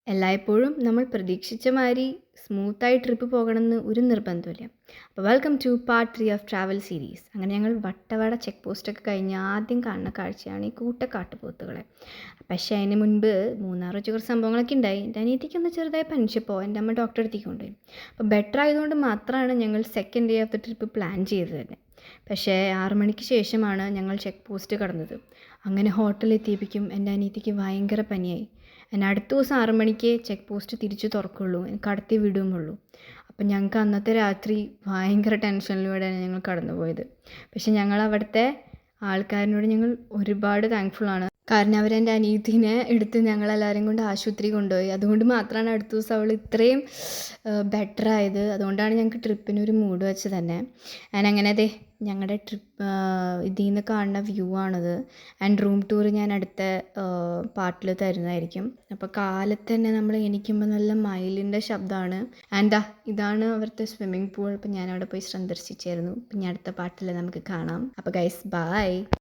എല്ലായ്പ്പോഴും നമ്മൾ പ്രതീക്ഷിച്ച മാതിരി സ്മൂത്തായി ട്രിപ്പ് പോകണമെന്ന് ഒരു നിർബന്ധമില്ല. അപ്പോൾ welcome to part 3 of travel series. അങ്ങനെ ഞങ്ങൾ വട്ടവട ചെക്ക് പോസ്റ്റൊക്കെ കഴിഞ്ഞ് ആദ്യം കാണുന്ന കാഴ്ചയാണ് ഈ കൂട്ടക്കാട്ടുപോത്തുകളെ. പക്ഷേ അതിന് മുൻപ് മൂന്നാർ വെച്ച് കുറച്ച് സംഭവങ്ങളൊക്കെ ഉണ്ടായി. എൻ്റെ അനിയത്തിക്കൊന്ന് ചെറുതായി പനിച്ചപ്പോൾ എൻ്റെ അമ്മ ഡോക്ടറെ അടുത്തേക്ക് കൊണ്ടുപോയി. അപ്പോൾ ബെറ്റർ ആയതുകൊണ്ട് മാത്രമാണ് ഞങ്ങൾ second day of the trip plan ചെയ്തത് തന്നെ. പക്ഷേ 6 മണിക്ക് ശേഷമാണ് ഞങ്ങൾ ചെക്ക് പോസ്റ്റ് കടന്നത്. അങ്ങനെ ഹോട്ടലിൽ എത്തിയപ്പോഴേക്കും എൻ്റെ അനിയത്തിക്ക് ഭയങ്കര പനിയായി. എന്നെ അടുത്ത ദിവസം 6 മണിക്ക് ചെക്ക് പോസ്റ്റ് തിരിച്ച് തുറക്കുള്ളൂ, കടത്തി വിടുമുള്ളൂ. അപ്പം ഞങ്ങൾക്ക് അന്നത്തെ രാത്രി ഭയങ്കര ടെൻഷനിലൂടെയാണ് ഞങ്ങൾ കടന്നു പോയത്. പക്ഷെ ഞങ്ങൾ അവിടുത്തെ ആൾക്കാരിനോട് ഞങ്ങൾ ഒരുപാട് താങ്ക്ഫുള്ളാണ്. കാരണം അവരെൻ്റെ അനിയത്തിനെ എടുത്ത് ഞങ്ങളെല്ലാവരും കൊണ്ട് ആശുപത്രി കൊണ്ടുപോയി. അതുകൊണ്ട് മാത്രമാണ് അടുത്ത ദിവസം അവൾ ഇത്രയും ബെറ്ററായത്. അതുകൊണ്ടാണ് ഞങ്ങൾക്ക് ട്രിപ്പിനൊരു മൂഡ് വെച്ച് തന്നെ. അങ്ങനെ അതെ ഞങ്ങളുടെ ട്രിപ്പ് ഇതിൽ നിന്ന് കാണുന്ന വ്യൂ ആണത്. ആൻഡ് റൂം ടൂർ ഞാൻ അടുത്ത പാർട്ടിൽ തരുന്നതായിരിക്കും. അപ്പോൾ കാലത്ത് തന്നെ നമ്മൾ എണീക്കുമ്പോൾ നല്ല മയിലിൻ്റെ ശബ്ദമാണ്. ആൻഡ് ഇതാണ് അവിടുത്തെ സ്വിമ്മിംഗ് പൂൾ. അപ്പോൾ ഞാനവിടെ പോയി സന്ദർശിച്ചായിരുന്നു. പിന്നെ അടുത്ത പാർട്ടിൽ നമുക്ക് കാണാം. അപ്പോൾ ഗൈസ് ബൈ.